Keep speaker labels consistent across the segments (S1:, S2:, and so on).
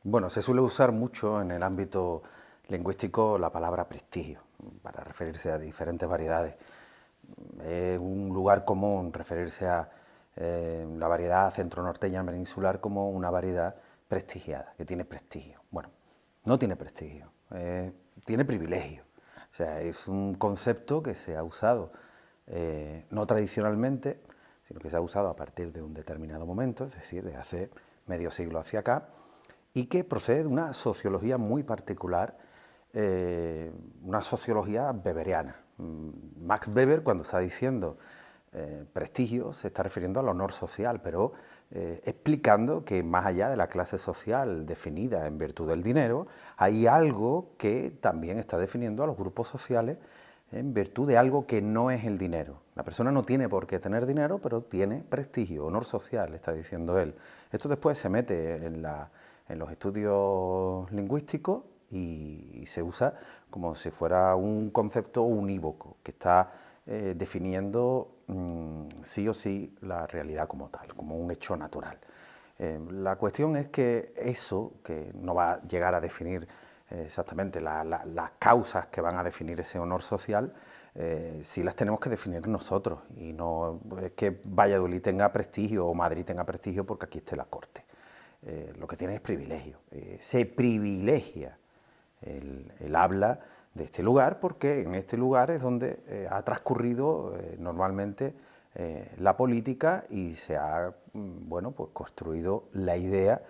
S1: Bueno, se suele usar mucho en el ámbito lingüístico la palabra prestigio para referirse a diferentes variedades. Es un lugar común referirse a la variedad centro-norteña peninsular como una variedad prestigiada, que tiene prestigio. Bueno, no tiene prestigio, tiene privilegio. O sea, es un concepto que se ha usado no tradicionalmente, sino que se ha usado a partir de un determinado momento, es decir, de hace medio siglo hacia acá, y que procede de una sociología muy particular, una sociología weberiana. Max Weber, cuando está diciendo prestigio, se está refiriendo al honor social, pero explicando que más allá de la clase social definida en virtud del dinero, hay algo que también está definiendo a los grupos sociales en virtud de algo que no es el dinero. La persona no tiene por qué tener dinero, pero tiene prestigio, honor social, está diciendo él. Esto después se mete en los estudios lingüísticos y se usa como si fuera un concepto unívoco que está definiendo sí o sí la realidad como tal, como un hecho natural. La cuestión es que eso, que no va a llegar a definir exactamente las causas que van a definir ese honor social, sí las tenemos que definir nosotros, y no es que Valladolid tenga prestigio o Madrid tenga prestigio porque aquí esté la corte. Lo que tiene es privilegio. Se privilegia el habla de este lugar porque en este lugar es donde ha transcurrido normalmente la política y se ha bueno, pues construido la idea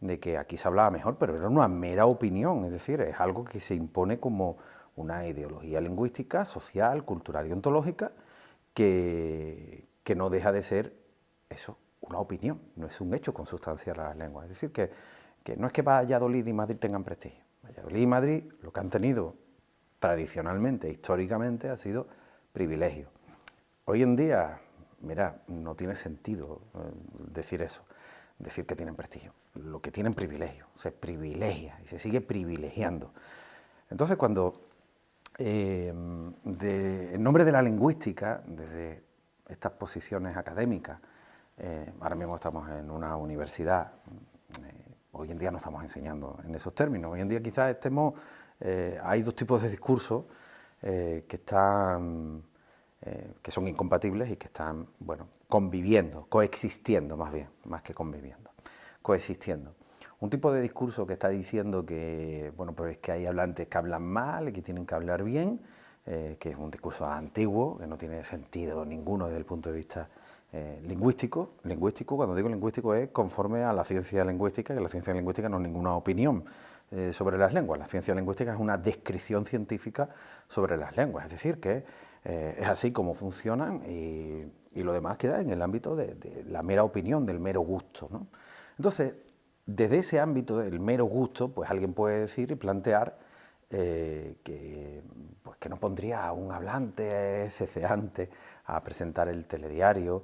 S1: de que aquí se hablaba mejor, pero era una mera opinión, es decir, es algo que se impone como una ideología lingüística, social, cultural y ontológica que no deja de ser eso, una opinión, no es un hecho consustancial a las lenguas. Es decir, que no es que Valladolid y Madrid tengan prestigio. Valladolid y Madrid lo que han tenido tradicionalmente, históricamente, ha sido privilegio. Hoy en día, mira, no tiene sentido decir eso, decir que tienen prestigio. Lo que tienen privilegio, se privilegia y se sigue privilegiando. Entonces, cuando en nombre de la lingüística, desde estas posiciones académicas, ahora mismo estamos en una universidad, hoy en día no estamos enseñando en esos términos, hoy en día quizás estemos, hay dos tipos de discursos que están, que son incompatibles y que están, bueno, conviviendo, coexistiendo más bien, más que conviviendo, coexistiendo. Un tipo de discurso que está diciendo que, bueno, pues que hay hablantes que hablan mal y que tienen que hablar bien, que es un discurso antiguo, que no tiene sentido ninguno desde el punto de vista lingüístico. Lingüístico, cuando digo lingüístico, es conforme a la ciencia lingüística, que la ciencia lingüística no es ninguna opinión sobre las lenguas. La ciencia lingüística es una descripción científica sobre las lenguas, es decir, que es así como funcionan y lo demás queda en el ámbito de la mera opinión, del mero gusto, ¿no? Entonces, desde ese ámbito del mero gusto, pues alguien puede decir y plantear pues que no pondría a un hablante ceceante a presentar el telediario,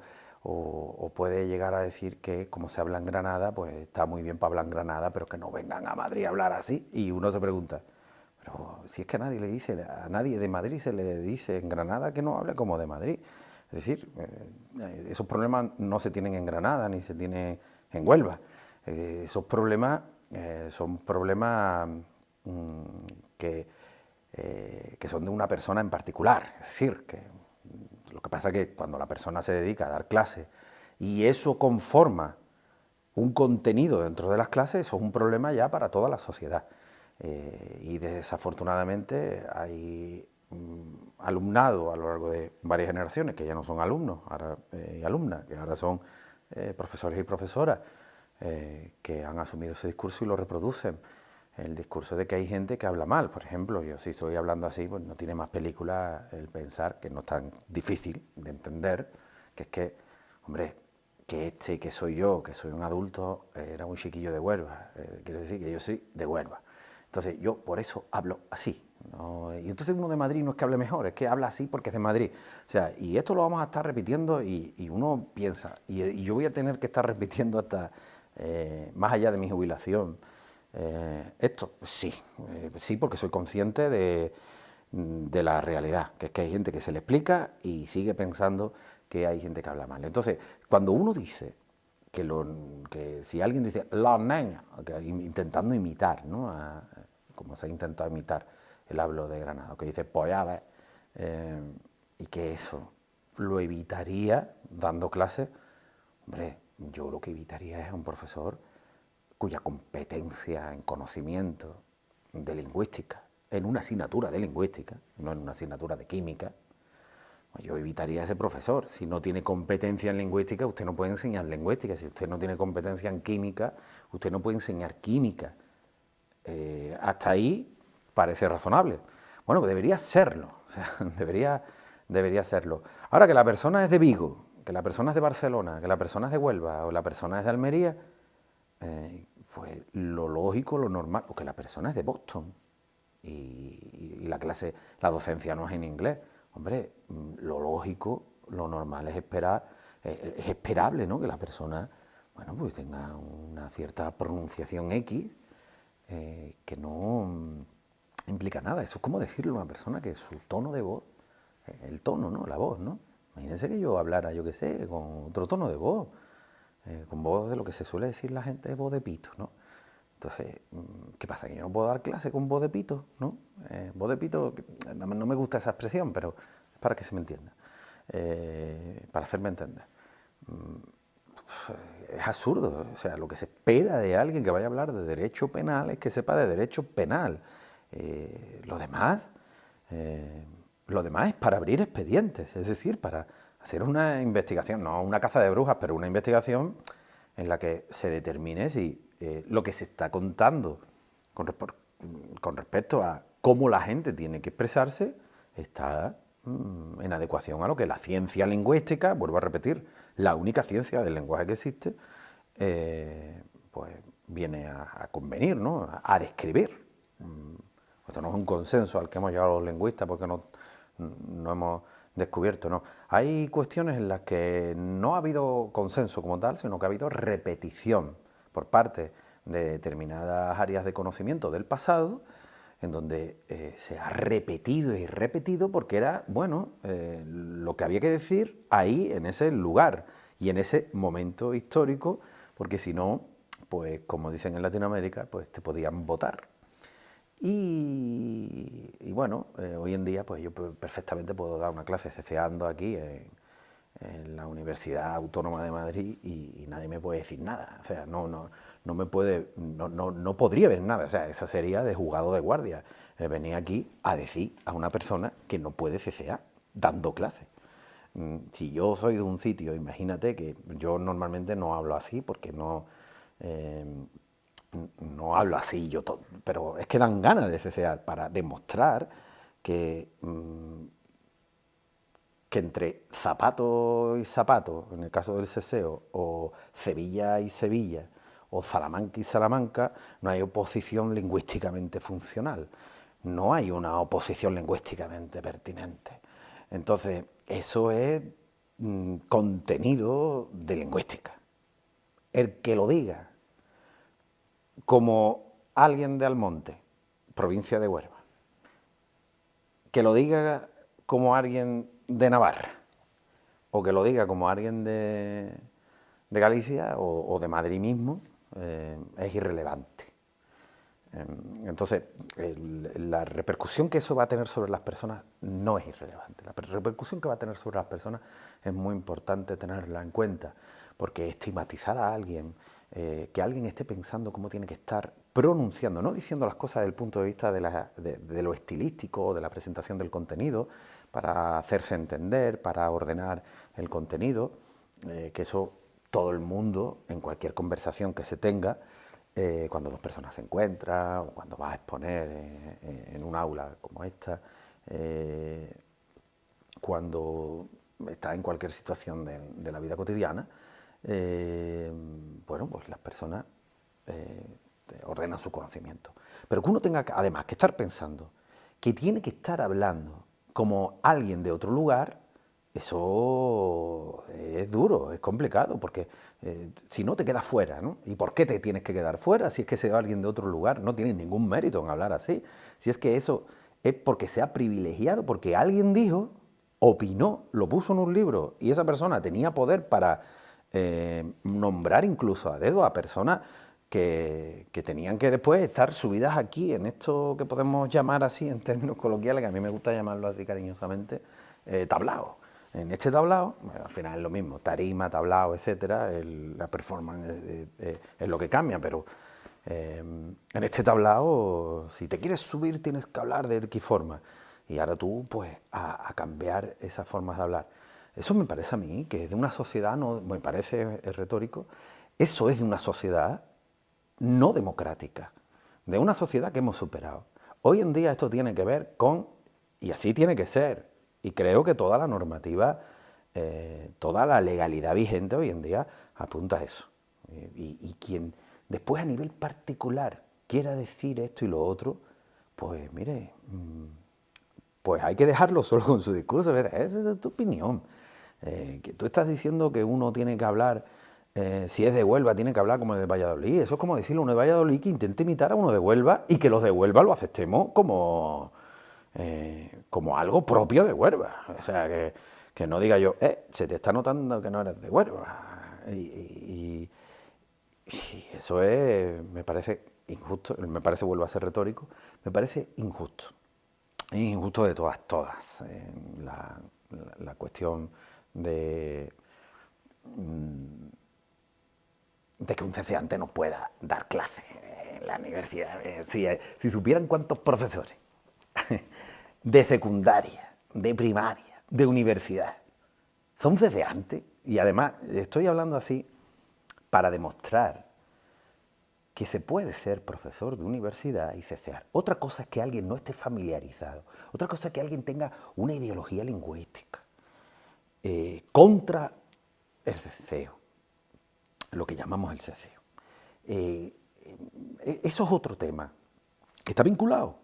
S1: o puede llegar a decir que como se habla en Granada, pues está muy bien para hablar en Granada, pero que no vengan a Madrid a hablar así. Y uno se pregunta, pero si es que a nadie le dice, a nadie de Madrid se le dice en Granada que no hable como de Madrid. Es decir, esos problemas no se tienen en Granada ni se tienen en Huelva. Esos problemas son problemas que, que son de una persona en particular. Es decir, que lo que pasa es que cuando la persona se dedica a dar clases y eso conforma un contenido dentro de las clases, eso es un problema ya para toda la sociedad. Y desafortunadamente hay alumnado a lo largo de varias generaciones que ya no son alumnos ahora, y alumnas, que ahora son profesores y profesoras, que han asumido ese discurso y lo reproducen. El discurso de que hay gente que habla mal, por ejemplo, yo si estoy hablando así, pues no tiene más película el pensar, que no es tan difícil de entender, que es que, hombre, que soy yo, que soy un adulto, era un chiquillo de Huelva, quiere decir que yo soy de Huelva. Entonces yo por eso hablo así, ¿no? Y entonces uno de Madrid no es que hable mejor, es que habla así porque es de Madrid. O sea, y esto lo vamos a estar repitiendo y uno piensa, y yo voy a tener que estar repitiendo hasta más allá de mi jubilación, esto, sí, sí, porque soy consciente de la realidad, que es que hay gente que se le explica y sigue pensando que hay gente que habla mal. Entonces, cuando uno dice que si alguien dice los niños, intentando imitar, ¿no? Como se ha intentado imitar el hablo de Granada, que dice pues ya ves, y que eso lo evitaría dando clases, hombre, yo lo que evitaría es a un profesor cuya competencia en conocimiento de lingüística, en una asignatura de lingüística, no en una asignatura de química, yo evitaría a ese profesor. Si no tiene competencia en lingüística, usted no puede enseñar lingüística. Si usted no tiene competencia en química, usted no puede enseñar química. Hasta ahí parece razonable. Bueno, pues debería serlo, o sea, debería serlo. Ahora, que la persona es de Vigo, que la persona es de Barcelona, que la persona es de Huelva o la persona es de Almería, pues lo lógico, lo normal, o que la persona es de Boston y la docencia no es en inglés. Hombre, lo lógico, lo normal es esperar, es esperable, ¿no? Que la persona, bueno, pues tenga una cierta pronunciación X que no implica nada. Eso es como decirle a una persona que su tono de voz, el tono, ¿no? La voz, ¿no? Imagínense que yo hablara, yo qué sé, con otro tono de voz, con voz de lo que se suele decir la gente, voz de pito, ¿no? Entonces, ¿qué pasa? Que yo no puedo dar clase con voz de pito, ¿no? Voz de pito, no me gusta esa expresión, pero es para que se me entienda, para hacerme entender. Es absurdo, o sea, lo que se espera de alguien que vaya a hablar de derecho penal es que sepa de derecho penal. Lo demás es para abrir expedientes, es decir, para hacer una investigación, no una caza de brujas, pero una investigación en la que se determine si lo que se está contando con respecto a cómo la gente tiene que expresarse está en adecuación a lo que la ciencia lingüística, vuelvo a repetir, la única ciencia del lenguaje que existe, pues viene a convenir, ¿no? A describir. Esto no es un consenso al que hemos llegado los lingüistas porque no hemos descubierto, no. Hay cuestiones en las que no ha habido consenso como tal, sino que ha habido repetición por parte de determinadas áreas de conocimiento del pasado, en donde se ha repetido y repetido porque era, bueno, lo que había que decir ahí, en ese lugar y en ese momento histórico, porque si no, pues como dicen en Latinoamérica, pues te podían votar. Y bueno, hoy en día pues yo perfectamente puedo dar una clase ceceando aquí en la Universidad Autónoma de Madrid y nadie me puede decir nada. O sea, no podría ver nada. O sea, eso sería de juzgado de guardia. Venir aquí a decir a una persona que no puede cecear dando clases. Si yo soy de un sitio, imagínate que yo normalmente no hablo así porque no hablo así yo, pero es que dan ganas de cecear para demostrar que entre zapato y zapato, en el caso del ceseo, o Sevilla y Sevilla, o Salamanca y Salamanca, no hay oposición lingüísticamente funcional, no hay una oposición lingüísticamente pertinente. Entonces, eso es contenido de lingüística. El que lo diga como alguien de Almonte, provincia de Huelva, que lo diga como alguien de Navarra, o que lo diga como alguien de Galicia o de Madrid mismo, es irrelevante. Entonces, la repercusión que eso va a tener sobre las personas no es irrelevante. La repercusión que va a tener sobre las personas es muy importante tenerla en cuenta, porque estigmatizar a alguien, que alguien esté pensando cómo tiene que estar pronunciando, no diciendo las cosas desde el punto de vista de lo estilístico o de la presentación del contenido, para hacerse entender, para ordenar el contenido, que eso todo el mundo, en cualquier conversación que se tenga, cuando dos personas se encuentran o cuando vas a exponer en un aula como esta, cuando estás en cualquier situación de la vida cotidiana, bueno, pues las personas ordenan su conocimiento. Pero que uno tenga además que estar pensando que tiene que estar hablando como alguien de otro lugar, eso es duro, es complicado, porque si no te quedas fuera, ¿no? ¿Y por qué te tienes que quedar fuera? Si es que sea alguien de otro lugar, no tienes ningún mérito en hablar así. Si es que eso es porque sea privilegiado, porque alguien dijo, opinó, lo puso en un libro y esa persona tenía poder para nombrar incluso a dedo a personas que tenían que después estar subidas aquí en esto que podemos llamar así en términos coloquiales, que a mí me gusta llamarlo así cariñosamente, tablao. En este tablao, bueno, al final es lo mismo, tarima, tablao, etcétera, la performance es lo que cambia, pero en este tablao, si te quieres subir, tienes que hablar de X forma. Y ahora tú, pues, a cambiar esas formas de hablar. Eso me parece a mí que de una sociedad, no, me parece retórico, eso es de una sociedad no democrática, de una sociedad que hemos superado. Hoy en día esto tiene que ver con, y así tiene que ser, y creo que toda la normativa, toda la legalidad vigente hoy en día apunta a eso. Y quien después a nivel particular quiera decir esto y lo otro, pues mire, pues hay que dejarlo solo con su discurso, ¿verdad? Esa es tu opinión. Que tú estás diciendo que uno tiene que hablar, si es de Huelva, tiene que hablar como de Valladolid. Eso es como decirle a uno de Valladolid que intente imitar a uno de Huelva y que los de Huelva lo aceptemos como algo propio de Huelva. O sea, que no diga yo, se te está notando que no eres de Huelva. Y eso me parece injusto, me parece, vuelvo a ser retórico, me parece injusto. Es injusto de todas. La cuestión de, de que un ceceante no pueda dar clase en la universidad. Si supieran cuántos profesores de secundaria, de primaria, de universidad, son ceceantes. Y además, estoy hablando así para demostrar que se puede ser profesor de universidad y cecear. Otra cosa es que alguien no esté familiarizado. Otra cosa es que alguien tenga una ideología lingüística contra el ceceo, lo que llamamos el ceceo. Eso es otro tema que está vinculado,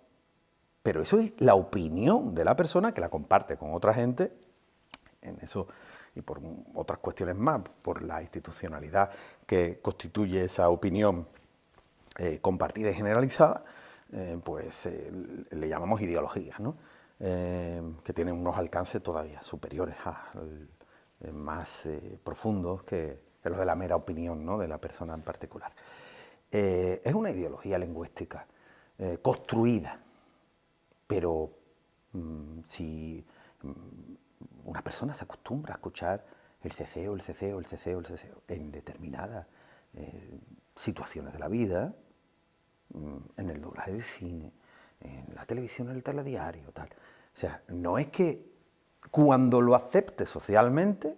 S1: pero eso es la opinión de la persona que la comparte con otra gente en eso y por otras cuestiones más, por la institucionalidad que constituye esa opinión compartida y generalizada, pues le llamamos ideologías, ¿no? Que tienen unos alcances todavía superiores más profundos que los de la mera opinión, ¿no?, de la persona en particular. Es una ideología lingüística construida, pero si una persona se acostumbra a escuchar el ceceo, el ceceo, el ceceo, el ceceo en determinadas situaciones de la vida, en el doblaje de cine, en la televisión, en el telediario, tal. O sea, no es que cuando lo acepte socialmente,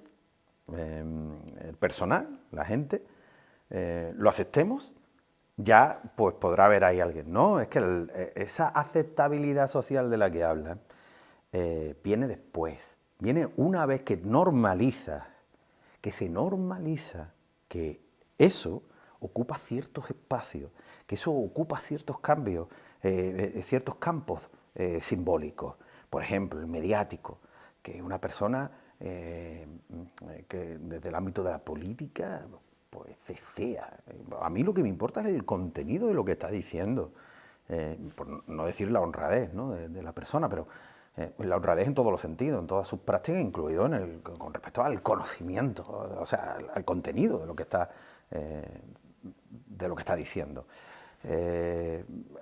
S1: el personal, la gente, lo aceptemos, ya pues podrá haber ahí alguien. No, es que esa aceptabilidad social de la que hablan viene después, viene una vez que normaliza, que se normaliza que eso ocupa ciertos espacios, que eso ocupa ciertos cambios, ciertos campos simbólicos. Por ejemplo, el mediático, que una persona que desde el ámbito de la política pues cecea. A mí lo que me importa es el contenido de lo que está diciendo, por no decir la honradez, ¿no?, de la persona, pero la honradez en todos los sentidos, en todas sus prácticas, incluido con respecto al conocimiento, o sea, al contenido de lo que está diciendo.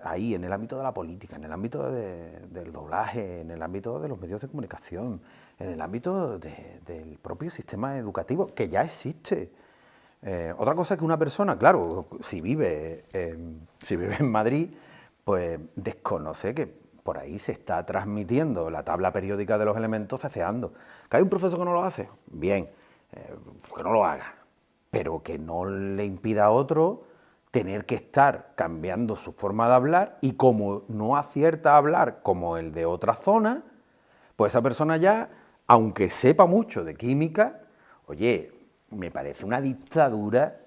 S1: Ahí, en el ámbito de la política, en el ámbito del doblaje, en el ámbito de los medios de comunicación, en el ámbito del propio sistema educativo, que ya existe. Otra cosa es que una persona, claro, si vive en Madrid, pues desconoce que por ahí se está transmitiendo la tabla periódica de los elementos ceceando. ¿Que hay un profesor que no lo hace? Bien, que no lo haga, pero que no le impida a otro tener que estar cambiando su forma de hablar, y como no acierta a hablar como el de otra zona, pues esa persona ya, aunque sepa mucho de química, oye, me parece una dictadura,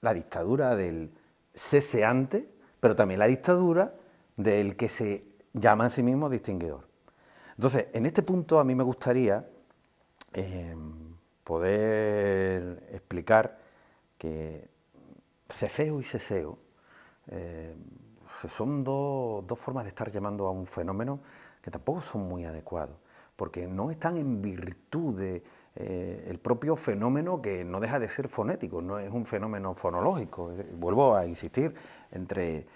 S1: la dictadura del ceseante, pero también la dictadura del que se llama a sí mismo distinguidor. Entonces, en este punto a mí me gustaría poder explicar que ceceo y seseo son dos formas de estar llamando a un fenómeno que tampoco son muy adecuados, porque no están en virtud el propio fenómeno que no deja de ser fonético, no es un fenómeno fonológico. Vuelvo a insistir, entre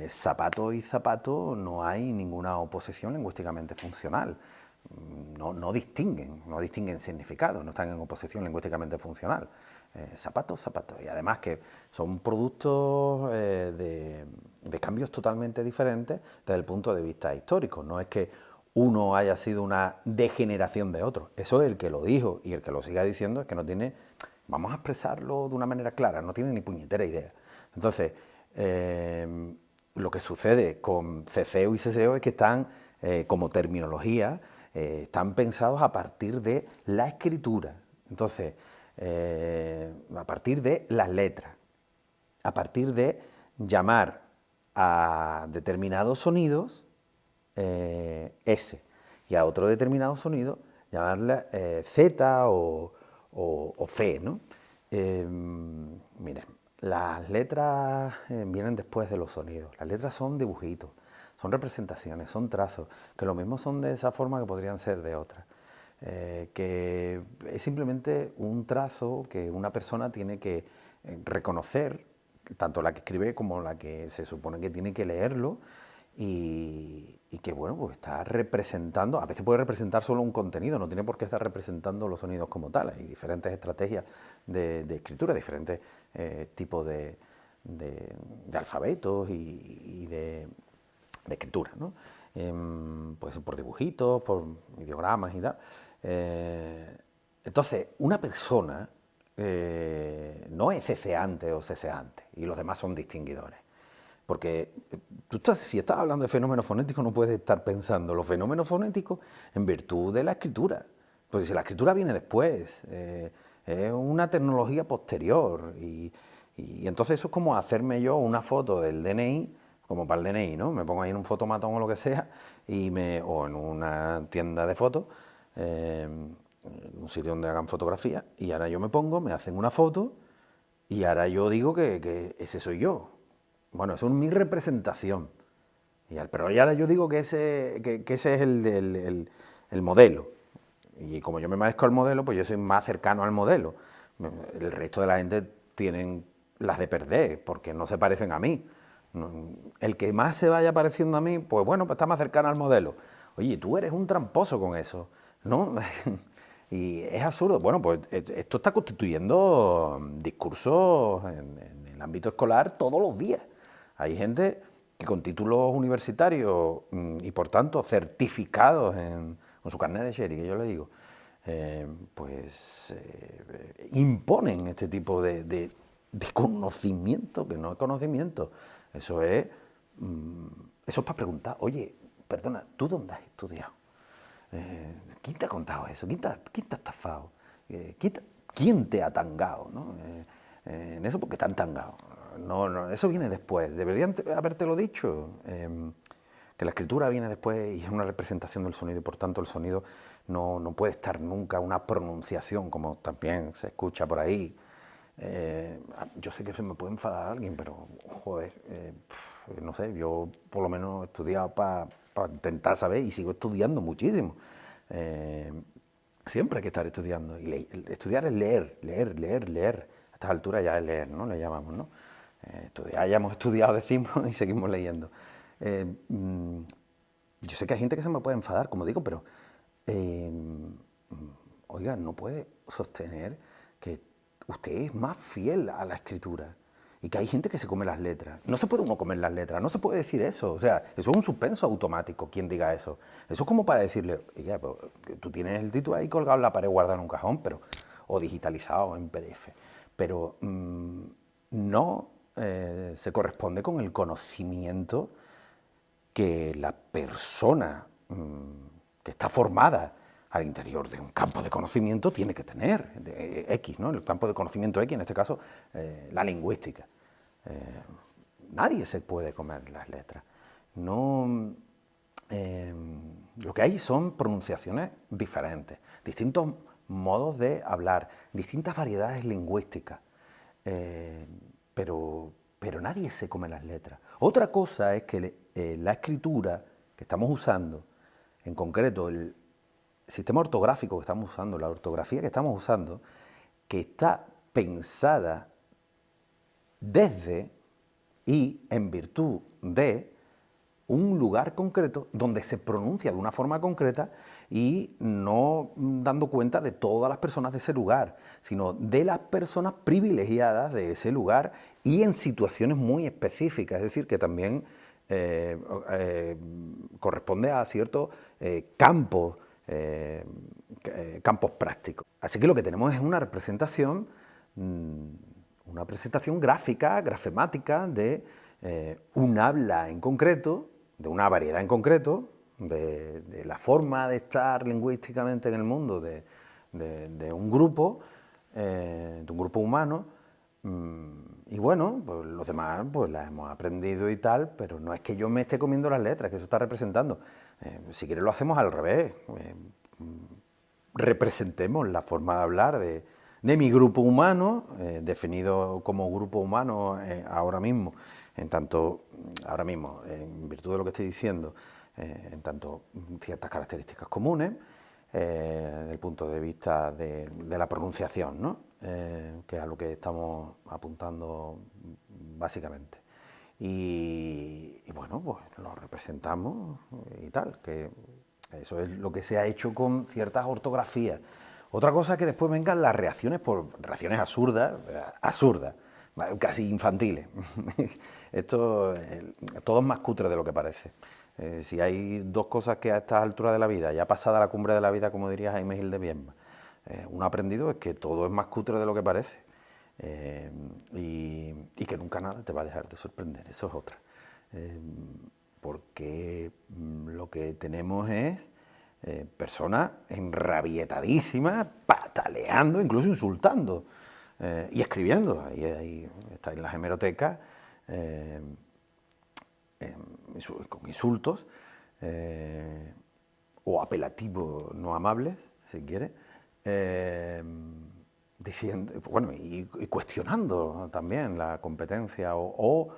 S1: zapato y zapato no hay ninguna oposición lingüísticamente funcional. No distinguen significado, no están en oposición lingüísticamente funcional. Zapato, zapato. Y además que son productos de cambios totalmente diferentes desde el punto de vista histórico. No es que uno haya sido una degeneración de otro. Eso es el que lo dijo y el que lo siga diciendo es que no tiene, vamos a expresarlo de una manera clara, no tiene ni puñetera idea. Entonces, lo que sucede con ceceo y seseo es que están, como terminología, están pensados a partir de la escritura. Entonces, a partir de las letras, a partir de llamar a determinados sonidos S y a otro determinado sonido llamarle Z o C, ¿no? Miren, las letras vienen después de los sonidos. Las letras son dibujitos, son representaciones, son trazos, que lo mismo son de esa forma que podrían ser de otra. Que es simplemente un trazo que una persona tiene que reconocer, tanto la que escribe como la que se supone que tiene que leerlo, y que bueno, pues está representando, a veces puede representar solo un contenido, no tiene por qué estar representando los sonidos como tal. Hay diferentes estrategias de escritura, diferentes tipos de alfabetos y de escritura, ¿no? Puede ser por dibujitos, por ideogramas y tal. Entonces, una persona no es ceceante o ceseante y los demás son distinguidores. Porque si estás hablando de fenómenos fonéticos, no puedes estar pensando los fenómenos fonéticos en virtud de la escritura. Pues si la escritura viene después, es una tecnología posterior. Y entonces eso es como hacerme yo una foto del DNI, como para el DNI, ¿no? Me pongo ahí en un fotomatón o lo que sea, o en una tienda de fotos, en un sitio donde hagan fotografía, y ahora yo me pongo, me hacen una foto, y ahora yo digo que ese soy yo. Bueno, eso es mi representación. Pero ahora yo digo que ese es el modelo. Y como yo me parezco al modelo, pues yo soy más cercano al modelo. El resto de la gente tienen las de perder, porque no se parecen a mí. El que más se vaya pareciendo a mí, pues bueno, pues está más cercano al modelo. Oye, tú eres un tramposo con eso, ¿no? Y es absurdo. Bueno, pues esto está constituyendo discursos en el ámbito escolar todos los días. Hay gente que con títulos universitarios y por tanto certificados con su carnet de Sherry, que yo le digo, imponen este tipo de conocimiento, que no es conocimiento. Eso es para preguntar, oye, perdona, ¿tú dónde has estudiado? ¿Quién te ha contado eso? ¿Quién te ha estafado? ¿Quién te ha tangado? ¿No? En eso porque te han tangado. No, eso viene después. Deberían habértelo dicho. Que la escritura viene después y es una representación del sonido y por tanto el sonido no puede estar nunca una pronunciación, como también se escucha por ahí. Yo sé que se me puede enfadar a alguien, pero joder, no sé, yo por lo menos he estudiado para intentar saber y sigo estudiando muchísimo. Siempre hay que estar estudiando. Y estudiar es leer. A estas alturas ya es leer, ¿no? Le llamamos, ¿no? Ya hemos estudiado, decimos, y seguimos leyendo. Yo sé que hay gente que se me puede enfadar, como digo, pero oiga, no puede sostener que usted es más fiel a la escritura y que hay gente que se come las letras. No se puede uno comer las letras, no se puede decir eso. O sea, eso es un suspenso automático, quien diga eso. Eso es como para decirle, oiga, pues, tú tienes el título ahí colgado en la pared, guardado en un cajón, o digitalizado en PDF. Pero no se corresponde con el conocimiento que la persona que está formada al interior de un campo de conocimiento tiene que tener, de X, ¿no? El campo de conocimiento X, en este caso, la lingüística. Nadie se puede comer las letras. No, lo que hay son pronunciaciones diferentes, distintos modos de hablar, distintas variedades lingüísticas, pero nadie se come las letras. Otra cosa es que la escritura que estamos usando, en concreto sistema ortográfico que estamos usando, la ortografía que estamos usando, que está pensada desde y en virtud de un lugar concreto donde se pronuncia de una forma concreta y no dando cuenta de todas las personas de ese lugar, sino de las personas privilegiadas de ese lugar y en situaciones muy específicas, es decir, que también corresponde a ciertos campos, campos prácticos. Así que lo que tenemos es una presentación gráfica, grafemática de un habla en concreto, de una variedad en concreto, de la forma de estar lingüísticamente en el mundo de un grupo humano, y bueno, pues los demás pues las hemos aprendido y tal, pero no es que yo me esté comiendo las letras, que eso está representando. Si quieres lo hacemos al revés. Representemos la forma de hablar de mi grupo humano, definido como grupo humano ahora mismo, en virtud de lo que estoy diciendo, en tanto ciertas características comunes, desde el punto de vista de la pronunciación, ¿no? Que es a lo que estamos apuntando básicamente. Y bueno, pues lo representamos y tal, que eso es lo que se ha hecho con ciertas ortografías. Otra cosa es que después vengan las reacciones por reacciones absurdas, casi infantiles. Esto todo es más cutre de lo que parece. Si hay dos cosas que a estas alturas de la vida, ya pasada la cumbre de la vida, como diría Jaime Gil de Biedma, uno ha aprendido es que todo es más cutre de lo que parece. Y que nunca nada te va a dejar de sorprender, eso es otra. Porque lo que tenemos es personas enrabietadísimas, pataleando, incluso insultando y escribiendo. Ahí está en las hemerotecas con insultos o apelativos no amables, si quiere, diciendo, bueno, y cuestionando también la competencia o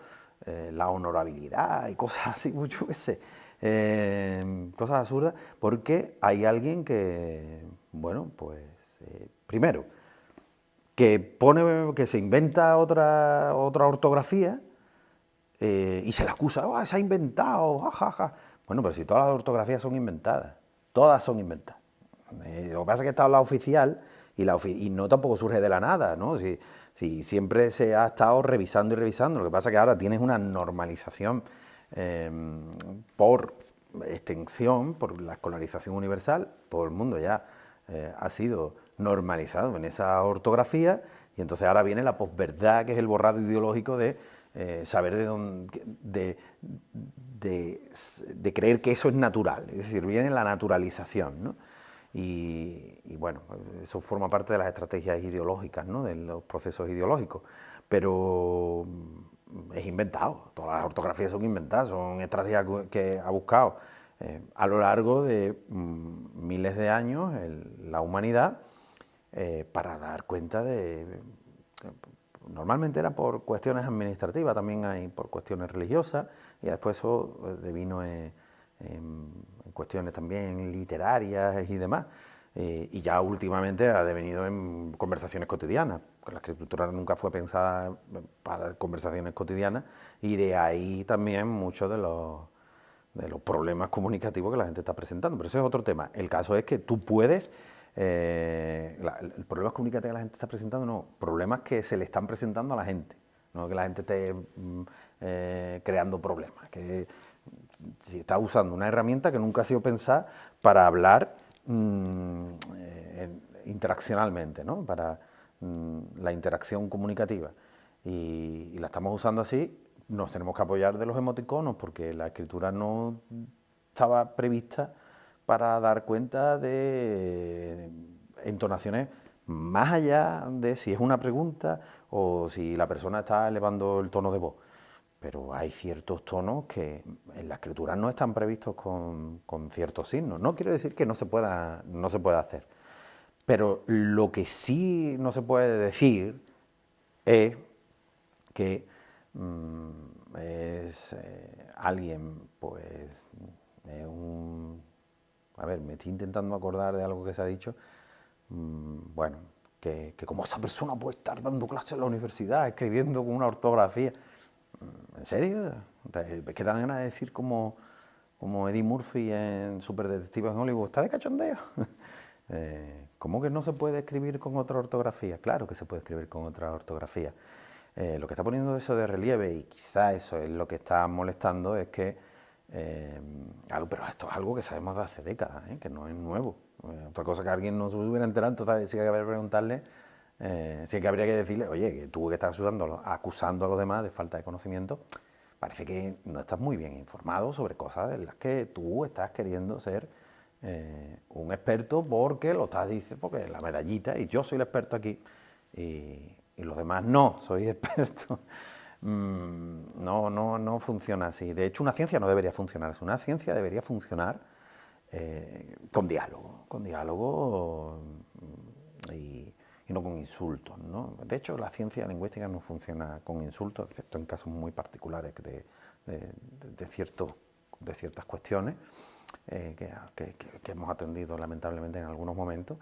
S1: la honorabilidad y cosas así, yo qué sé, cosas absurdas, porque hay alguien que, bueno, pues, primero, que se inventa otra ortografía y se le acusa, oh, se ha inventado, jajaja. Bueno, pero si todas las ortografías son inventadas, todas son inventadas. Lo que pasa es que está la oficial y no tampoco surge de la nada, ¿no? Si siempre se ha estado revisando y revisando, lo que pasa es que ahora tienes una normalización por extensión, por la escolarización universal, todo el mundo ya ha sido normalizado en esa ortografía y entonces ahora viene la posverdad, que es el borrado ideológico de saber de dónde, de creer que eso es natural, es decir, viene la naturalización, ¿no? Y bueno, eso forma parte de las estrategias ideológicas, ¿no? De los procesos ideológicos, pero es inventado, todas las ortografías son inventadas, son estrategias que ha buscado a lo largo de miles de años la humanidad para dar cuenta de... Normalmente era por cuestiones administrativas, también hay por cuestiones religiosas, y después eso devino en cuestiones también literarias y demás. Y ya últimamente ha devenido en conversaciones cotidianas. La escritura nunca fue pensada para conversaciones cotidianas y de ahí también muchos de los problemas comunicativos que la gente está presentando. Pero eso es otro tema. El caso es que tú puedes... el problema comunicativo que la gente está presentando, no, problemas que se le están presentando a la gente, no que la gente esté creando problemas, que si está usando una herramienta que nunca ha sido pensada para hablar interaccionalmente, ¿no? Para la interacción comunicativa. Y la estamos usando así, nos tenemos que apoyar de los emoticonos porque la escritura no estaba prevista para dar cuenta de entonaciones más allá de si es una pregunta o si la persona está elevando el tono de voz. Pero hay ciertos tonos que en la escritura no están previstos con ciertos signos. No quiero decir que no se pueda hacer. Pero lo que sí no se puede decir es que es alguien, pues, un a ver, me estoy intentando acordar de algo que se ha dicho, bueno, que como esa persona puede estar dando clases en la universidad, escribiendo con una ortografía. ¿En serio? Es que dan ganas de decir como Eddie Murphy en Super Detective en Hollywood, ¿está de cachondeo? ¿Cómo que no se puede escribir con otra ortografía? Claro que se puede escribir con otra ortografía. Lo que está poniendo eso de relieve, y quizá eso es lo que está molestando, es que, pero esto es algo que sabemos de hace décadas, que no es nuevo. Otra cosa que alguien no se hubiera enterado, entonces sí que habría que preguntarle, sí que habría que decirle, oye, que tú que estás acusando a los demás de falta de conocimiento, parece que no estás muy bien informado sobre cosas en las que tú estás queriendo ser un experto porque lo estás diciendo, porque la medallita, y yo soy el experto aquí, y los demás no, soy experto. No funciona así. De hecho, una ciencia no debería funcionar así. Una ciencia debería funcionar con diálogo y no con insultos, ¿no? De hecho, la ciencia lingüística no funciona con insultos, excepto en casos muy particulares de ciertas cuestiones que hemos atendido lamentablemente en algunos momentos.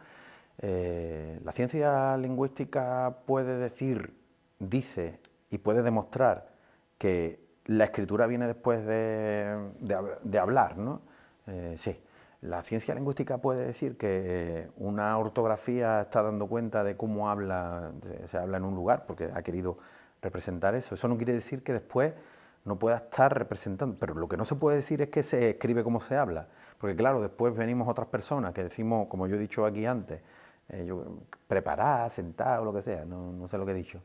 S1: La ciencia lingüística puede decir, dice y puede demostrar que la escritura viene después de hablar, ¿no? Sí. La ciencia lingüística puede decir que una ortografía está dando cuenta de cómo se habla en un lugar, porque ha querido representar eso. Eso no quiere decir que después no pueda estar representando, pero lo que no se puede decir es que se escribe como se habla, porque claro, después venimos otras personas que decimos, como yo he dicho aquí antes, preparar, sentar o lo que sea, no sé lo que he dicho,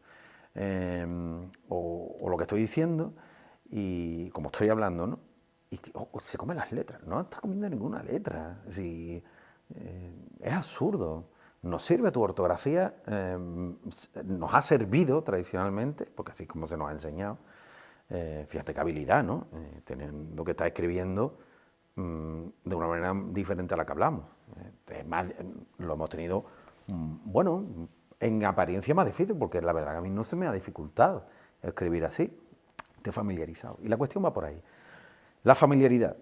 S1: o lo que estoy diciendo, y como estoy hablando, ¿no? Y se comen las letras, no está comiendo ninguna letra, si, es absurdo. Nos sirve tu ortografía, nos ha servido tradicionalmente, porque así es como se nos ha enseñado. Fíjate qué habilidad, ¿no? Teniendo que estar escribiendo de una manera diferente a la que hablamos. Lo hemos tenido, bueno, en apariencia más difícil, porque la verdad que a mí no se me ha dificultado escribir así. Te he familiarizado. Y la cuestión va por ahí. La familiaridad.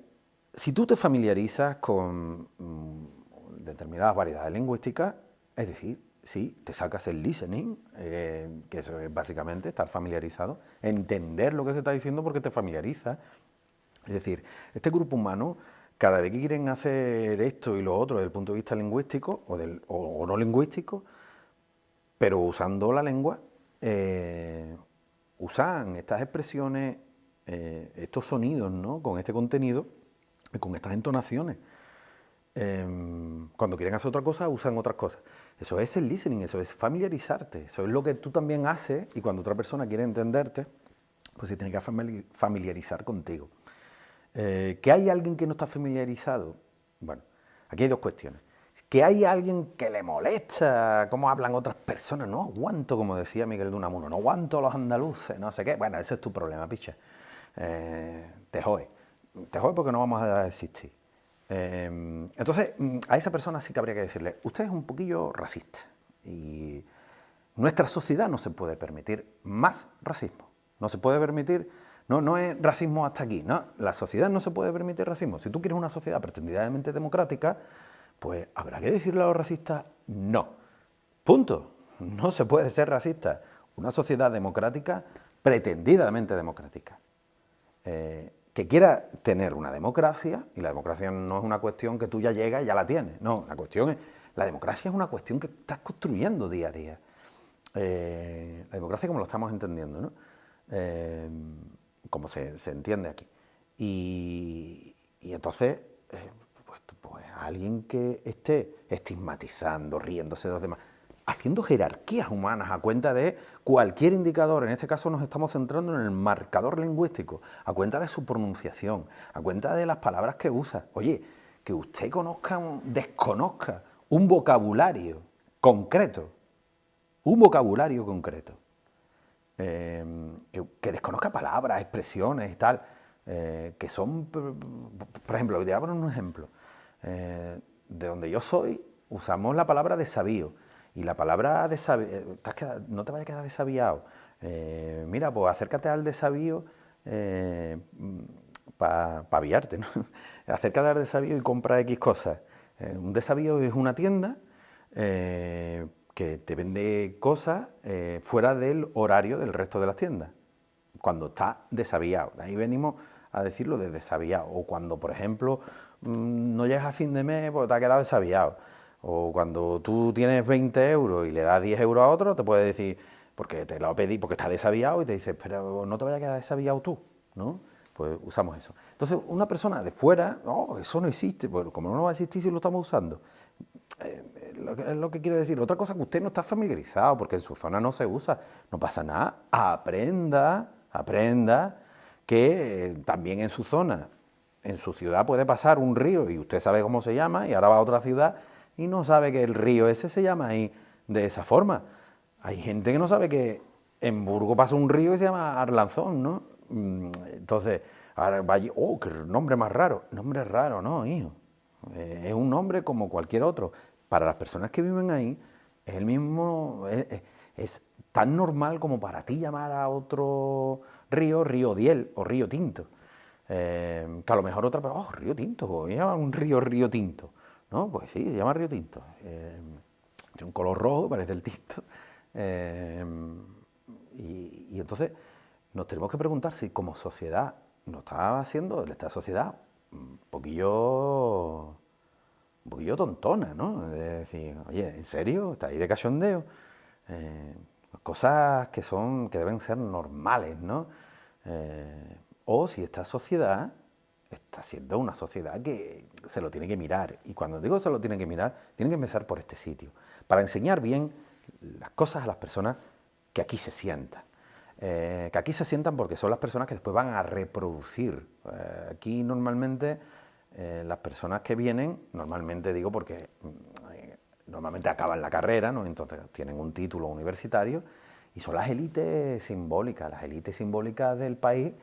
S1: Si tú te familiarizas con determinadas variedades lingüísticas, es decir, si te sacas el listening, que eso es básicamente estar familiarizado, entender lo que se está diciendo porque te familiariza. Es decir, este grupo humano, cada vez que quieren hacer esto y lo otro desde el punto de vista lingüístico o no lingüístico, pero usando la lengua, usan estas expresiones, estos sonidos, ¿no? Con este contenido y con estas entonaciones. Cuando quieren hacer otra cosa, usan otras cosas. Eso es el listening, eso es familiarizarte, eso es lo que tú también haces, y cuando otra persona quiere entenderte, pues se tiene que familiarizar contigo. ¿Que hay alguien que no está familiarizado? Bueno, aquí hay dos cuestiones. ¿Que hay alguien que le molesta cómo hablan otras personas? No aguanto, como decía Miguel de Unamuno, no aguanto a los andaluces, no sé qué. Bueno, ese es tu problema, picha. Te jode. Te jode porque no vamos a existir. Entonces, a esa persona sí que habría que decirle, usted es un poquillo racista y nuestra sociedad no se puede permitir más racismo. No se puede permitir, no es racismo hasta aquí, no, la sociedad no se puede permitir racismo. Si tú quieres una sociedad pretendidamente democrática, pues habrá que decirle a los racistas, no. Punto. No se puede ser racista. Una sociedad democrática, pretendidamente democrática. Que quiera tener una democracia, y la democracia no es una cuestión que tú ya llegas y ya la tienes, no, la democracia es una cuestión que estás construyendo día a día. La democracia como lo estamos entendiendo, ¿no? Como se entiende aquí. Y entonces, pues alguien que esté estigmatizando, riéndose de los demás, haciendo jerarquías humanas a cuenta de cualquier indicador, en este caso nos estamos centrando en el marcador lingüístico, a cuenta de su pronunciación, a cuenta de las palabras que usa. Oye, que usted desconozca un vocabulario concreto, que desconozca palabras, expresiones y tal, que son, por ejemplo, voy a poner un ejemplo. De donde yo soy, usamos la palabra desavío. Y la palabra desavío, no te vayas a quedar desaviado. Mira, pues acércate al desavío, para aviarte, ¿no? Acerca de desavío y compra X cosas. Un desavío es una tienda que te vende cosas fuera del horario del resto de las tiendas, cuando está desaviado. De ahí venimos a decirlo de desaviado. O cuando, por ejemplo, no llegas a fin de mes porque te ha quedado desaviado. O cuando tú tienes 20 euros y le das 10 euros a otro, te puede decir, porque te lo pedí, porque está desaviado, y te dice, pero no te vayas a quedar desaviado tú, ¿no? Pues usamos eso. Entonces, una persona de fuera, no, eso no existe. Bueno, como no va a existir si lo estamos usando. Lo que quiero decir. Otra cosa que usted no está familiarizado, porque en su zona no se usa, no pasa nada. Aprenda que también en su zona, en su ciudad puede pasar un río y usted sabe cómo se llama y ahora va a otra ciudad y no sabe que el río ese se llama ahí de esa forma. Hay gente que no sabe que en Burgos pasa un río y se llama Arlanzón, ¿no? Entonces, ahora vaya, oh, qué nombre más raro. Nombre raro, no, hijo. Es un nombre como cualquier otro. Para las personas que viven ahí, es el mismo, es tan normal como para ti llamar a otro río, Río Diel o Río Tinto. Que a lo mejor otra persona, oh, Río Tinto, voy a llamar un río Río Tinto. ¿No? Pues sí, se llama Río Tinto. Tiene un color rojo, parece el tinto. Y entonces nos tenemos que preguntar si como sociedad nos está haciendo esta sociedad un poquillo tontona, ¿no? Es decir, oye, ¿en serio? ¿Está ahí de cachondeo? Cosas que deben ser normales, ¿no? O si esta sociedad está siendo una sociedad que se lo tiene que mirar. Y cuando digo se lo tiene que mirar, tiene que empezar por este sitio, para enseñar bien las cosas a las personas que aquí se sientan. Que aquí se sientan porque son las personas que después van a reproducir. Aquí normalmente las personas que vienen, normalmente digo porque normalmente acaban la carrera, ¿no? Entonces tienen un título universitario y son las élites simbólicas del país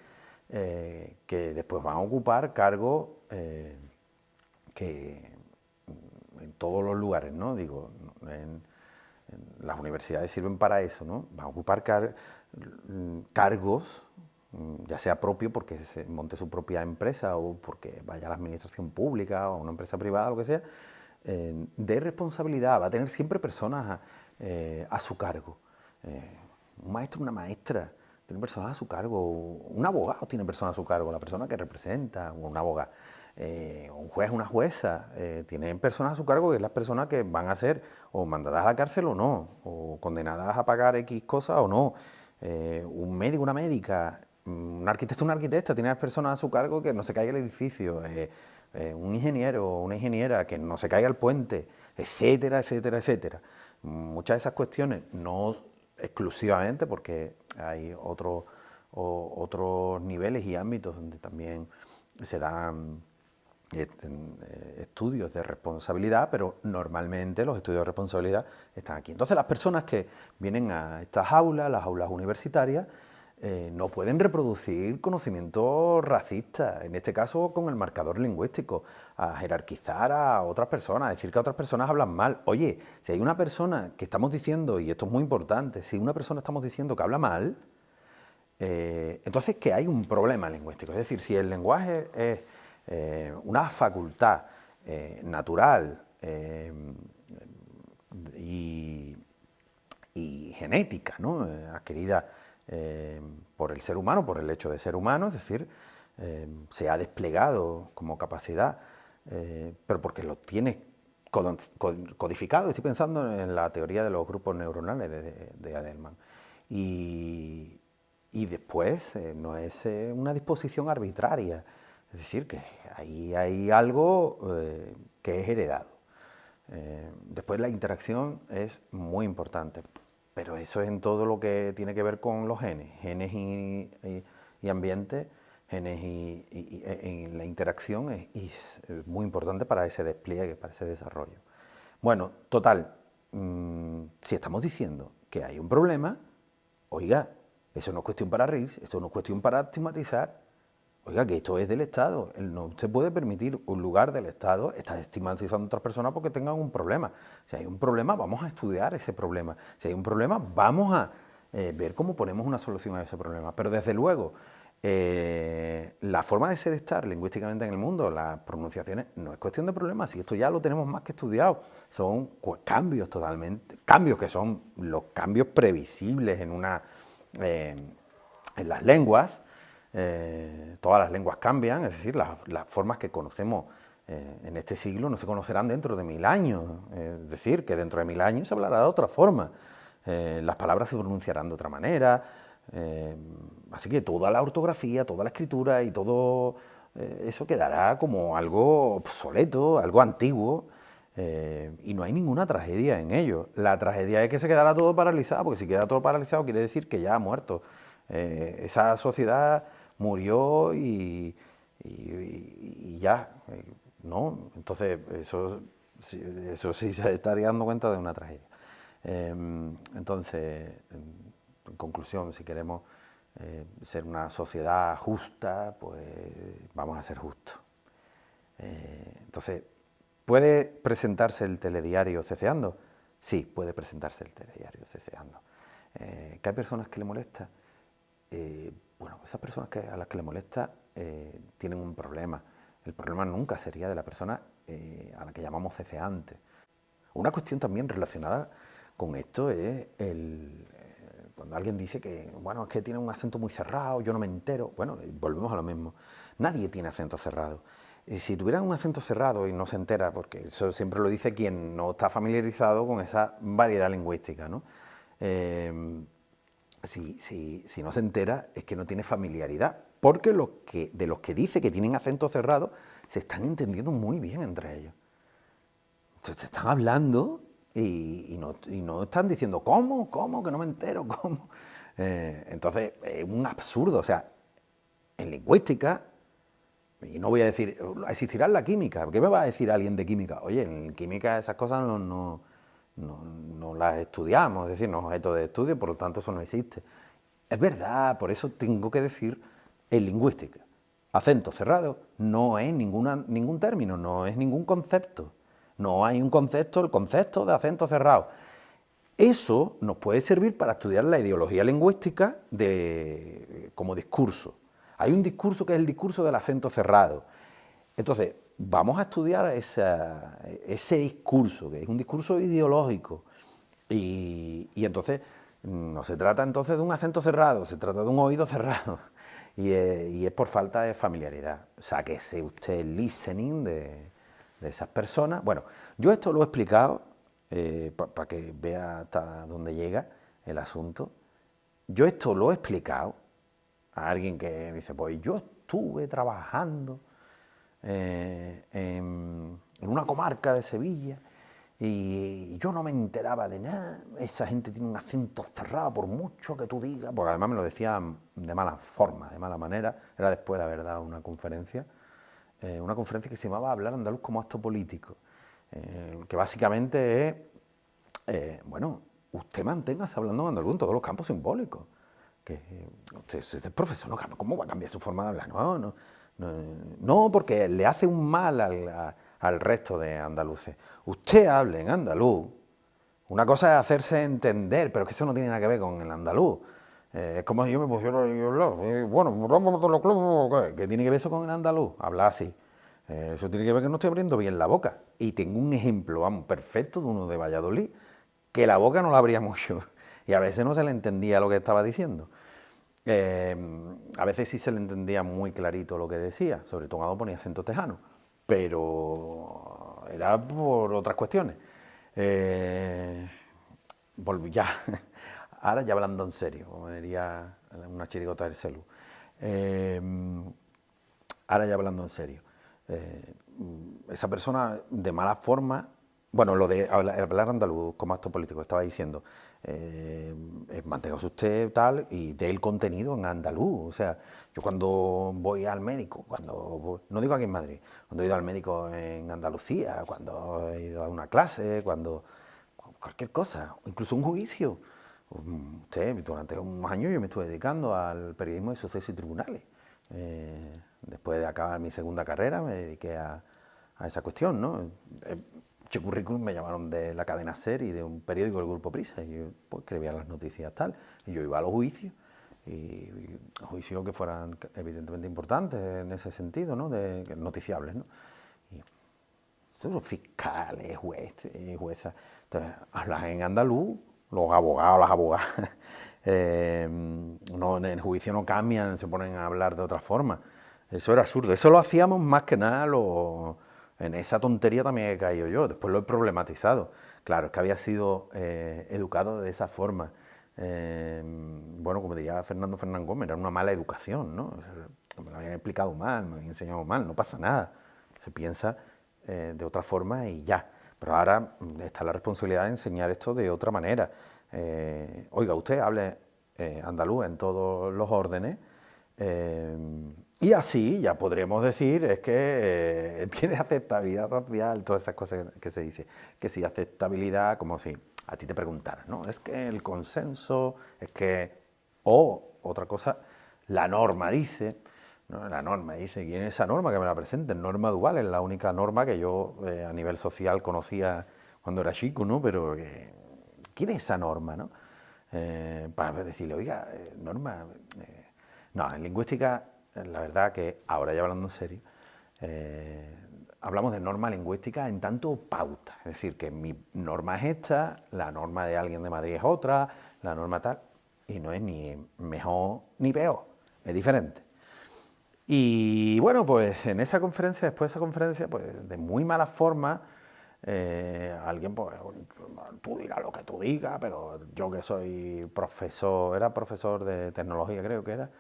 S1: que después van a ocupar cargos que en todos los lugares, ¿no? Digo, en las universidades sirven para eso, ¿no? Van a ocupar cargos, ya sea propio porque se monte su propia empresa o porque vaya a la administración pública o a una empresa privada, lo que sea, de responsabilidad. Va a tener siempre personas a su cargo. Un maestro, una maestra, tiene personas a su cargo. Un abogado tiene personas a su cargo, la persona que representa, un abogado. Un juez, una jueza, tienen personas a su cargo que es las personas que van a ser o mandadas a la cárcel o no, o condenadas a pagar X cosas o no. Un médico, una médica, un arquitecto, una arquitecta, tiene las personas a su cargo que no se caiga el edificio. Un ingeniero o una ingeniera, que no se caiga el puente, etcétera, etcétera, etcétera. Muchas de esas cuestiones, no exclusivamente, porque hay otros niveles y ámbitos donde también se dan estudios de responsabilidad, pero normalmente los estudios de responsabilidad están aquí. Entonces las personas que vienen a estas aulas, las aulas universitarias, no pueden reproducir conocimientos racistas, en este caso con el marcador lingüístico, a jerarquizar a otras personas, a decir que otras personas hablan mal. Oye, si hay una persona que estamos diciendo, y esto es muy importante, si una persona estamos diciendo que habla mal, entonces que hay un problema lingüístico. Es decir, si el lenguaje es una facultad natural y genética, ¿no? Adquirida por el ser humano, por el hecho de ser humano, es decir, se ha desplegado como capacidad, pero porque lo tienes codificado. Estoy pensando en la teoría de los grupos neuronales de Adelman. Y después no es una disposición arbitraria, es decir, que ahí hay algo que es heredado. Después la interacción es muy importante, pero eso es en todo lo que tiene que ver con los genes y ambiente, genes y la interacción es muy importante para ese despliegue, para ese desarrollo. Bueno, total, si estamos diciendo que hay un problema, oiga, eso no es cuestión para reírse, eso no es cuestión para estigmatizar. Oiga, que esto es del Estado. No se puede permitir un lugar del Estado estar estigmatizando a otras personas porque tengan un problema. Si hay un problema, vamos a estudiar ese problema. Si hay un problema, vamos a ver cómo ponemos una solución a ese problema. Pero desde luego, La forma de ser estar lingüísticamente en el mundo, las pronunciaciones, no es cuestión de problemas, y esto ya lo tenemos más que estudiado. Son cambios totalmente, cambios que son los cambios previsibles en las lenguas. Todas las lenguas cambian, es decir, las formas que conocemos en este siglo no se conocerán dentro de 1000 años. Es decir, que dentro de 1000 años se hablará de otra forma. Las palabras se pronunciarán de otra manera. Así que toda la ortografía, toda la escritura y todo eso quedará como algo obsoleto, algo antiguo, y no hay ninguna tragedia en ello. La tragedia es que se quedará todo paralizado, porque si queda todo paralizado quiere decir que ya ha muerto. Esa sociedad murió y ya, ¿no? Entonces eso sí se estaría dando cuenta de una tragedia. Entonces, en conclusión, si queremos ser una sociedad justa, pues vamos a ser justos. Entonces, ¿puede presentarse el telediario ceceando? Sí, puede presentarse el telediario ceceando. ¿Que hay personas que le molesta? Bueno, esas personas a las que le molesta tienen un problema. El problema nunca sería de la persona a la que llamamos ceceante. Una cuestión también relacionada con esto es cuando alguien dice que, bueno, es que tiene un acento muy cerrado, yo no me entero. Bueno, volvemos a lo mismo. Nadie tiene acento cerrado. Si tuviera un acento cerrado y no se entera, porque eso siempre lo dice quien no está familiarizado con esa variedad lingüística, ¿no? Si no se entera, es que no tiene familiaridad, porque de los que dice que tienen acento cerrado, se están entendiendo muy bien entre ellos. Entonces te están hablando y no están diciendo, ¿cómo? ¿Cómo? Que no me entero, ¿cómo? Entonces, es un absurdo. O sea, en lingüística, y no voy a decir, existirá en la química. ¿Qué me va a decir alguien de química? Oye, en química esas cosas no las estudiamos, es decir, no es objeto de estudio, por lo tanto eso no existe. Es verdad, por eso tengo que decir en lingüística. Acento cerrado no es ningún término, no es ningún concepto. No hay un concepto, el concepto de acento cerrado. Eso nos puede servir para estudiar la ideología lingüística como discurso. Hay un discurso que es el discurso del acento cerrado. Entonces, vamos a estudiar ese discurso, que es un discurso ideológico. Y entonces, no se trata entonces de un acento cerrado, se trata de un oído cerrado. Y es por falta de familiaridad. Sáquese usted el listening de esas personas. Bueno, yo esto lo he explicado para que vea hasta dónde llega el asunto. Yo esto lo he explicado a alguien que me dice, pues yo estuve trabajando en una comarca de Sevilla y yo no me enteraba de nada. Esa gente tiene un acento cerrado por mucho que tú digas, porque además me lo decían de mala forma, de mala manera. Era después de haber dado una conferencia que se llamaba Hablar andaluz como acto político, que básicamente es, bueno, usted manténgase hablando en andaluz en todos los campos simbólicos. Que usted es profesor, ¿no? ¿Cómo va a cambiar su forma de hablar? No, porque le hace un mal al resto de andaluces. Usted hable en andaluz. Una cosa es hacerse entender, pero es que eso no tiene nada que ver con el andaluz. Es como si yo me pusiera a hablar. Bueno, vamos a los clubes. ¿Qué tiene que ver eso con el andaluz? Hablar así. Eso tiene que ver que no estoy abriendo bien la boca. Y tengo un ejemplo, vamos, perfecto de uno de Valladolid, que la boca no la abría mucho. Y a veces no se le entendía lo que estaba diciendo. A veces sí se le entendía muy clarito lo que decía, sobre todo cuando ponía acento tejano, pero era por otras cuestiones. Ya, ahora ya hablando en serio, como diría una chirigota del celu. Eh, Ahora ya hablando en serio. Esa persona de mala forma, bueno, lo de hablar andaluz como acto político, estaba diciendo, manténgase usted tal y dé el contenido en andaluz. O sea, yo cuando voy al médico, no digo aquí en Madrid, cuando he ido al médico en Andalucía, cuando he ido a una clase, cualquier cosa, incluso un juicio. Durante unos años yo me estuve dedicando al periodismo de sucesos y tribunales. Después de acabar mi segunda carrera me dediqué a esa cuestión, ¿no? Currículum me llamaron de la cadena SER y de un periódico del Grupo Prisa y yo pues, escribía las noticias tal, y yo iba a los juicios y juicios que fueran evidentemente importantes en ese sentido, ¿no? Noticiables, ¿no? Y todos los fiscales, jueces, juezas, entonces hablan en andaluz, los abogados, las abogadas, no, en el juicio no cambian, se ponen a hablar de otra forma. Eso era absurdo. Eso lo hacíamos más que nada en esa tontería también he caído yo. Después lo he problematizado. Claro, es que había sido educado de esa forma. Bueno, como diría Fernando Fernán Gómez, era una mala educación, ¿no? Me lo habían explicado mal, me habían enseñado mal, no pasa nada. Se piensa de otra forma y ya. Pero ahora está la responsabilidad de enseñar esto de otra manera. Oiga, usted hable andaluz en todos los órdenes, y así ya podríamos decir es que tiene aceptabilidad social, todas esas cosas que se dice, que si aceptabilidad, como si a ti te preguntaran, ¿no? Es que el consenso, es que, o otra cosa, la norma dice, ¿no? La norma dice, ¿quién es esa norma que me la presenten? Norma Duval es la única norma que yo a nivel social conocía cuando era chico, ¿no? Pero ¿quién es esa norma, no? Para decirle, oiga, norma... no, en lingüística, la verdad que ahora ya hablando en serio, hablamos de norma lingüística en tanto pauta. Es decir, que mi norma es esta, la norma de alguien de Madrid es otra, la norma tal, y no es ni mejor ni peor, es diferente. Y bueno, pues en esa conferencia, después de esa conferencia, pues de muy mala forma, alguien, pues, tú dirás lo que tú digas, pero yo que soy profesor, era profesor de tecnología creo que era,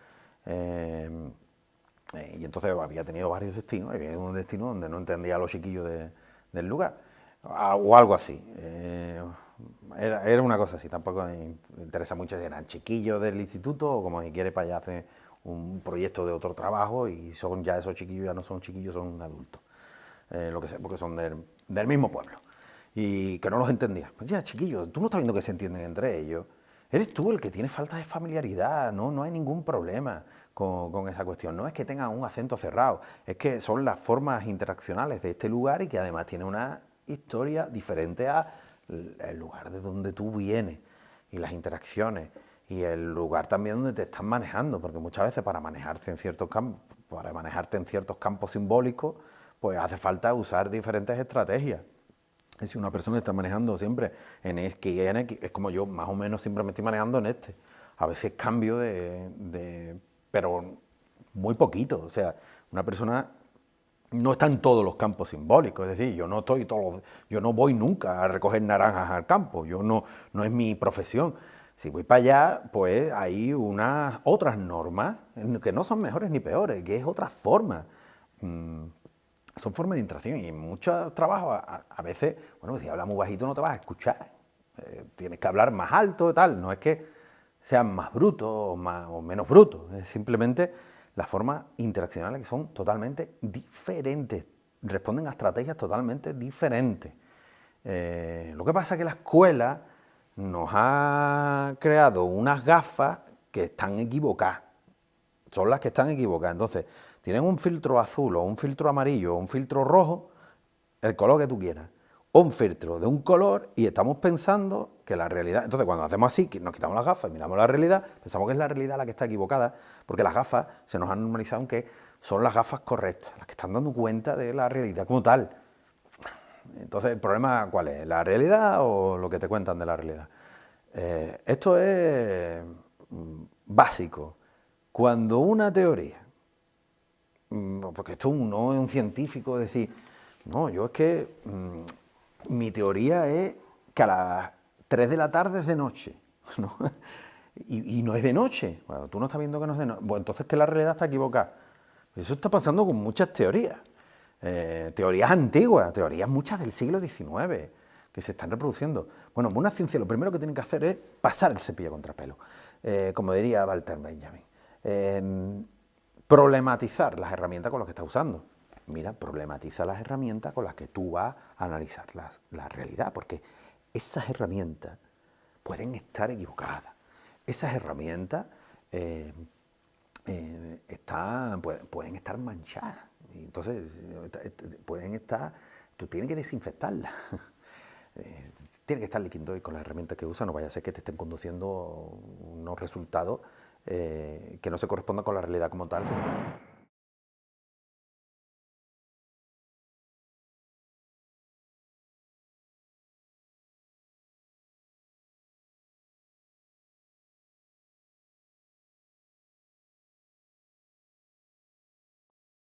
S1: y entonces había tenido varios destinos, había un destino donde no entendía a los chiquillos del lugar, o algo así. Era una cosa así, tampoco me interesa mucho si eran chiquillos del instituto o como si quiere para allá hacer un proyecto de otro trabajo y son ya esos chiquillos, ya no son chiquillos, son adultos. Lo que sé, porque son del mismo pueblo. Y que no los entendía. Pues ya, chiquillos, tú no estás viendo que se entienden entre ellos. Eres tú el que tiene falta de familiaridad, no hay ningún problema con esa cuestión. No es que tengan un acento cerrado, es que son las formas interaccionales de este lugar y que además tiene una historia diferente al lugar de donde tú vienes y las interacciones y el lugar también donde te estás manejando, porque muchas veces para manejarte en ciertos campos, simbólicos, pues hace falta usar diferentes estrategias. Y si una persona está manejando siempre en X y en X, es como yo más o menos siempre me estoy manejando en este. A veces cambio pero muy poquito. O sea, una persona no está en todos los campos simbólicos. Es decir, yo no voy nunca a recoger naranjas al campo. No es mi profesión. Si voy para allá, pues hay unas otras normas que no son mejores ni peores, que es otra forma. Son formas de interacción y en muchos trabajos a veces, bueno, si hablas muy bajito no te vas a escuchar. Tienes que hablar más alto y tal. No es que sean más brutos o menos brutos, es simplemente las formas interaccionales que son totalmente diferentes, responden a estrategias totalmente diferentes. Lo que pasa es que la escuela nos ha creado unas gafas que están equivocadas, son las que están equivocadas. Entonces, tienen un filtro azul o un filtro amarillo o un filtro rojo, el color que tú quieras, o un filtro de un color y estamos pensando que la realidad... Entonces, cuando hacemos así, que nos quitamos las gafas y miramos la realidad, pensamos que es la realidad la que está equivocada, porque las gafas se nos han normalizado en que son las gafas correctas, las que están dando cuenta de la realidad como tal. Entonces, ¿el problema cuál es? ¿La realidad o lo que te cuentan de la realidad? Esto es básico. Cuando una teoría, porque esto no es un científico decir, no, yo es que mi teoría es que a las 3 de la tarde es de noche, ¿no? Y no es de noche. Bueno, tú no estás viendo que no es de noche. Pues entonces que la realidad está equivocada. Eso está pasando con muchas teorías. Teorías antiguas, teorías muchas del siglo XIX, que se están reproduciendo. Bueno, una ciencia lo primero que tienen que hacer es pasar el cepillo a contrapelo, como diría Walter Benjamin. Problematizar las herramientas con las que estás usando. Mira, problematiza las herramientas con las que tú vas a analizar la realidad, porque esas herramientas pueden estar equivocadas. Esas herramientas pueden estar manchadas. Y entonces, pueden estar... Tú tienes que desinfectarlas. Tienes que estar liquidando con las herramientas que usas, no vaya a ser que te estén conduciendo unos resultados que no se correspondan con la realidad como tal, sino